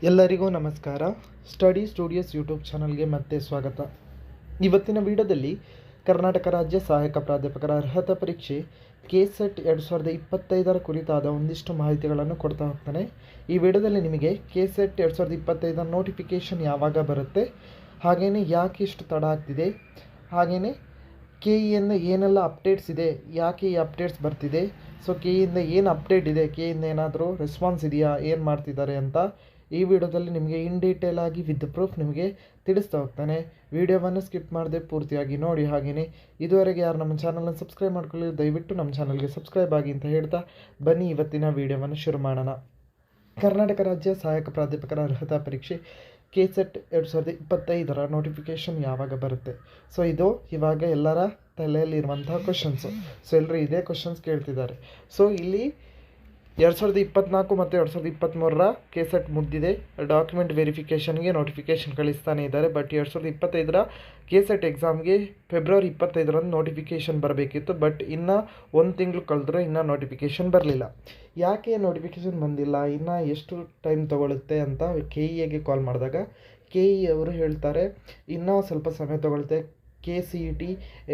ಎಲ್ಲರಿಗೂ ನಮಸ್ಕಾರ. Study studios YouTube ಚಾನಲ್ಗೆ ಮತ್ತೆ ಸ್ವಾಗತ. ಇವತ್ತಿನ ವಿಡಿಯೋದಲ್ಲಿ ಕರ್ನಾಟಕ ರಾಜ್ಯ ಸಹಾಯಕ ಪ್ರಾಧ್ಯಾಪಕರ ಅರ್ಹತಾ ಪರೀಕ್ಷೆ KCET 2025 ಕುರಿತಾದ ಒಂದಿಷ್ಟು ಮಾಹಿತಿಗಳನ್ನು ಕೊಡ್ತಾ ಹೋಗ್ತಾನೆ. ಈ ವಿಡಿಯೋದಲ್ಲಿ ನಿಮಗೆ KCET 2025 ನೋಟಿಫಿಕೇಷನ್ ಯಾವಾಗ ಬರುತ್ತೆ, ಹಾಗೆಯೇ ಯಾಕೆ ಇಷ್ಟು ತಡ ಆಗ್ತಿದೆ, ಹಾಗೆಯೇ KEಯಿಂದ ಏನೆಲ್ಲ ಅಪ್ಡೇಟ್ಸ್ ಇದೆ, ಯಾಕೆ ಈ ಅಪ್ಡೇಟ್ಸ್ ಬರ್ತಿದೆ, ಸೊ KEಯಿಂದ ಏನು ಅಪ್ಡೇಟ್ ಇದೆ, KEಯಿಂದ ಏನಾದರೂ ರೆಸ್ಪಾನ್ಸ್ ಇದೆಯಾ, ಏನು ಮಾಡ್ತಿದ್ದಾರೆ ಅಂತ ಈ ವಿಡಿಯೋದಲ್ಲಿ ನಿಮಗೆ ಇನ್ ಡೀಟೇಲ್ ಆಗಿ ವಿತ್ ಪ್ರೂಫ್ ನಿಮಗೆ ತಿಳಿಸ್ತಾ ಹೋಗ್ತಾನೆ. ವಿಡಿಯೋವನ್ನು ಸ್ಕಿಪ್ ಮಾಡದೆ ಪೂರ್ತಿಯಾಗಿ ನೋಡಿ. ಹಾಗೆಯೇ ಇದುವರೆಗೆ ಯಾರು ನಮ್ಮ ಚಾನಲನ್ನು ಸಬ್ಸ್ಕ್ರೈಬ್ ಮಾಡ್ಕೊಳ್ಳಿ, ದಯವಿಟ್ಟು ನಮ್ಮ ಚಾನಲ್ಗೆ ಸಬ್ಸ್ಕ್ರೈಬ್ ಆಗಿ ಅಂತ ಹೇಳ್ತಾ ಬನ್ನಿ ಇವತ್ತಿನ ವಿಡಿಯೋವನ್ನು ಶುರು ಮಾಡೋಣ. ಕರ್ನಾಟಕ ರಾಜ್ಯ ಸಹಾಯಕ ಪ್ರಾಧ್ಯಾಪಕರ ಅರ್ಹತಾ ಪರೀಕ್ಷೆ KCET 2025 ನೋಟಿಫಿಕೇಷನ್ ಯಾವಾಗ ಬರುತ್ತೆ? ಸೊ ಇದು ಇವಾಗ ಎಲ್ಲರ ತಲೆಯಲ್ಲಿರುವಂತಹ ಕ್ವಶನ್ಸು. ಸೊ ಎಲ್ಲರೂ ಇದೇ ಕ್ವಶನ್ಸ್ ಕೇಳ್ತಿದ್ದಾರೆ. ಸೊ ಇಲ್ಲಿ 2024 ಮತ್ತು 2023 KCET ಮುಗಿದಿದೆ. ಡಾಕ್ಯುಮೆಂಟ್ ವೆರಿಫಿಕೇಷನ್ಗೆ ನೋಟಿಫಿಕೇಷನ್ ಕಳಿಸ್ತಾನೆ ಇದ್ದಾರೆ. ಬಟ್ 2025 KCET ಎಕ್ಸಾಮ್ಗೆ ಫೆಬ್ರವರಿ 25 ನೋಟಿಫಿಕೇಷನ್ ಬರಬೇಕಿತ್ತು. ಬಟ್ ಇನ್ನು ಒಂದು ತಿಂಗಳು ಕಳೆದ್ರೆ ಇನ್ನೂ ನೋಟಿಫಿಕೇಷನ್ ಬರಲಿಲ್ಲ. ಯಾಕೆ ನೋಟಿಫಿಕೇಷನ್ ಬಂದಿಲ್ಲ, ಇನ್ನು ಎಷ್ಟು ಟೈಮ್ ತೊಗೊಳುತ್ತೆ ಅಂತ KEಗೆ ಕಾಲ್ ಮಾಡಿದಾಗ KE ಅವರು ಹೇಳ್ತಾರೆ ಇನ್ನೂ ಸ್ವಲ್ಪ ಸಮಯ ತೊಗೊಳುತ್ತೆ.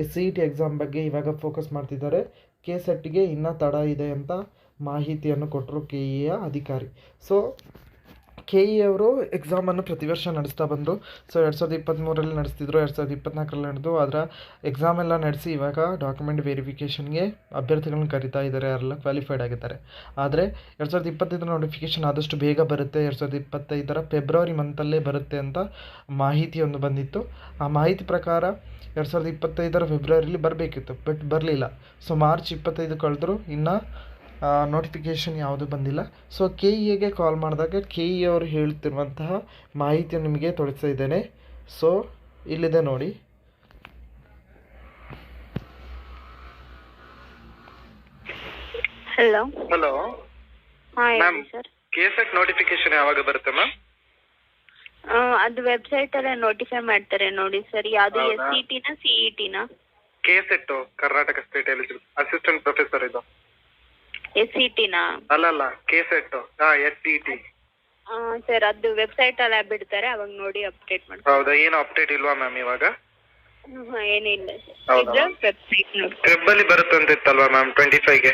CET ಎಕ್ಸಾಮ್ ಬಗ್ಗೆ ಇವಾಗ ಫೋಕಸ್ ಮಾಡ್ತಿದ್ದಾರೆ, KCETಗೆ ಇನ್ನೂ ತಡ ಇದೆ ಅಂತ ಮಾಹಿತಿಯನ್ನು ಕೊಟ್ಟರು KEಯ ಅಧಿಕಾರಿ. ಸೊ KE ಅವರು ಎಕ್ಸಾಮನ್ನು ಪ್ರತಿ ವರ್ಷ ನಡೆಸ್ತಾ ಬಂದರು. ಸೊ 2023 ನಡೆಸ್ತಿದ್ರು, 2024 ನಡೆದು ಅದರ ಎಕ್ಸಾಮ್ ಎಲ್ಲ ನಡೆಸಿ ಇವಾಗ ಡಾಕ್ಯುಮೆಂಟ್ ವೆರಿಫಿಕೇಷನ್ಗೆ ಅಭ್ಯರ್ಥಿಗಳನ್ನ ಕರಿತಾ ಇದ್ದಾರೆ, ಯಾರೆಲ್ಲ ಕ್ವಾಲಿಫೈಡ್ ಆಗಿದ್ದಾರೆ. ಆದರೆ 2025 ನೋಟಿಫಿಕೇಷನ್ ಆದಷ್ಟು ಬೇಗ ಬರುತ್ತೆ, 2025 ಫೆಬ್ರವರಿ ಮಂತಲ್ಲೇ ಬರುತ್ತೆ ಅಂತ ಮಾಹಿತಿಯೊಂದು ಬಂದಿತ್ತು. ಆ ಮಾಹಿತಿ ಪ್ರಕಾರ 2025 ಫೆಬ್ರವರಿಲಿ ಬರಬೇಕಿತ್ತು, ಬಟ್ ಬರಲಿಲ್ಲ. ಸೊ ಮಾರ್ಚ್ 25 ಕಳೆದ್ರು, ಇನ್ನು ನೋಟಿಫಿಕೇಷನ್ ಯಾವುದು ಬಂದಿಲ್ಲ. ಸೊ KEಗೆ ಕಾಲ್ ಮಾಡಿದಾಗ KE ಅವರು ಹೇಳ್ತಿರುವಂತಹ ಮಾಹಿತಿಯನ್ನು ನಿಮಗೆ ತೋರಿಸ್ತಾ ಇದ್ದೇನೆ. ಸೊ ಇಲ್ಲಿದೆ ನೋಡಿ. ಹಲೋ ಮ್ಯಾಮ್, KCET ನೋಟಿಫಿಕೇಶನ್ ಯಾವಾಗ ಬರುತ್ತೆ ಮ್ಯಾಮ್? ಅದು ವೆಬ್ಸೈಟ್ ಅಲ್ಲೇ ನೋಟಿಫೈ ಮಾಡ್ತಾರೆ ನೋಡಿ ಸರ್. ಯಾವುದು SCET-ನಾ CET-ನಾ? KCET Karnataka state eligible assistant professor ಇದು. SCET-ನಾ? ಅಲ್ಲ KCET SCET. ಸರ್ ಅದು ವೆಬ್ಸೈಟ್ ಅಲ್ಲೇ ಬಿಡ್ತಾರೆ, ಅವಾಗ ನೋಡಿ ಅಪ್ಡೇಟ್ ಮಾಡ್ತಾರೆ. ಹೌದಾ? ಏನು ಅಪ್ಡೇಟ್ ಇಲ್ವಾ ಮ್ಯಾಮ್ ಇವಾಗ? ಏನಿಲ್ಲ ಹೌದಾ? ವೆಬ್ಸೈಟ್ ನೋಡಿ. ಫೆಬ್ರವರಿ ಬರುತ್ತೆ ಅಂತ ಇತ್ತಲ್ವಾ ಮ್ಯಾಮ್ 25ಗೆ?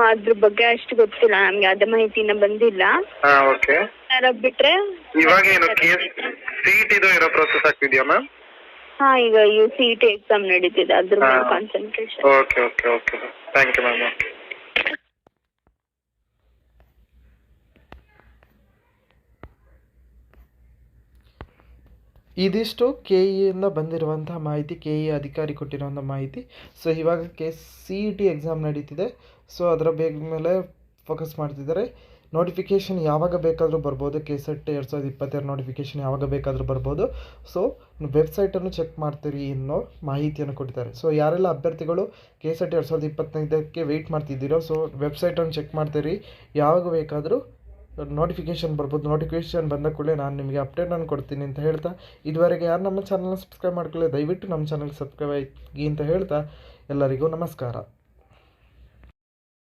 ಅದ್ರ ಬಗ್ಗೆ ಅಷ್ಟು ಗೊತ್ತಿಲ್ಲ ನಮ್ಗೆ, ಅದ ಮಾಹಿತಿನ ಬಂದಿಲ್ಲ. ಓಕೆ. ಬಿಟ್ರೆ ಇವಾಗ ಏನು CET ಇದು ಏನೋ ಪ್ರೋಸೆಸ್ ಆಗ್ತಿದ್ಯಾ ಮ್ಯಾಮ್? ಈಗ CET ಎಕ್ಸಾಮ್ ನಡೀತಿದೆ, ಅದ್ರ ಮೇಲೆ concentration. Okay thank you ma'am. ಇದಿಷ್ಟು KEಯಿಂದ ಬಂದಿರುವಂತಹ ಮಾಹಿತಿ, KE ಅಧಿಕಾರಿ ಕೊಟ್ಟಿರುವಂಥ ಮಾಹಿತಿ. ಸೊ ಇವಾಗ CET ಎಕ್ಸಾಮ್ ನಡೀತಿದೆ. ಸೊ ಅದರ ಮೇಲೆ ಫೋಕಸ್ ಮಾಡ್ತಿದ್ದಾರೆ. ನೋಟಿಫಿಕೇಷನ್ ಯಾವಾಗ ಬೇಕಾದರೂ ಬರ್ಬೋದು, KCET 2022 ನೋಟಿಫಿಕೇಷನ್ ಯಾವಾಗ ಬೇಕಾದರೂ ಬರ್ಬೋದು. ಸೊ ವೆಬ್ಸೈಟನ್ನು ಚೆಕ್ ಮಾಡ್ತೀರಿ ಅನ್ನೋ ಮಾಹಿತಿಯನ್ನು ಕೊಟ್ಟಿದ್ದಾರೆ. ಸೊ ಯಾರೆಲ್ಲ ಅಭ್ಯರ್ಥಿಗಳು KCET 2025ಕ್ಕೆ ವೆಯ್ಟ್ ಮಾಡ್ತಿದ್ದೀರೋ, ಸೊ ವೆಬ್ಸೈಟನ್ನು ಚೆಕ್ ಮಾಡ್ತೀರಿ, ಯಾವಾಗ ಬೇಕಾದರೂ ನೋಟಿಫಿಕೇಷನ್ ಬರ್ಬೋದು. ನೋಟಿಫಿಕೇಷನ್ ಬಂದ ಕೂಡಲೇ ನಾನು ನಿಮಗೆ ಅಪ್ಡೇಟನ್ನು ಕೊಡ್ತೀನಿ ಅಂತ ಹೇಳ್ತಾ, ಇದುವರೆಗೆ ಯಾರು ನಮ್ಮ ಚಾನಲ್ನ ಸಬ್ಸ್ಕ್ರೈಬ್ ಮಾಡ್ಕೊಳ್ಳಿ, ದಯವಿಟ್ಟು ನಮ್ಮ ಚಾನಲ್ಗೆ ಸಬ್ಸ್ಕ್ರೈಬ್ ಆಗಿ ಅಂತ ಹೇಳ್ತಾ ಎಲ್ಲರಿಗೂ ನಮಸ್ಕಾರ.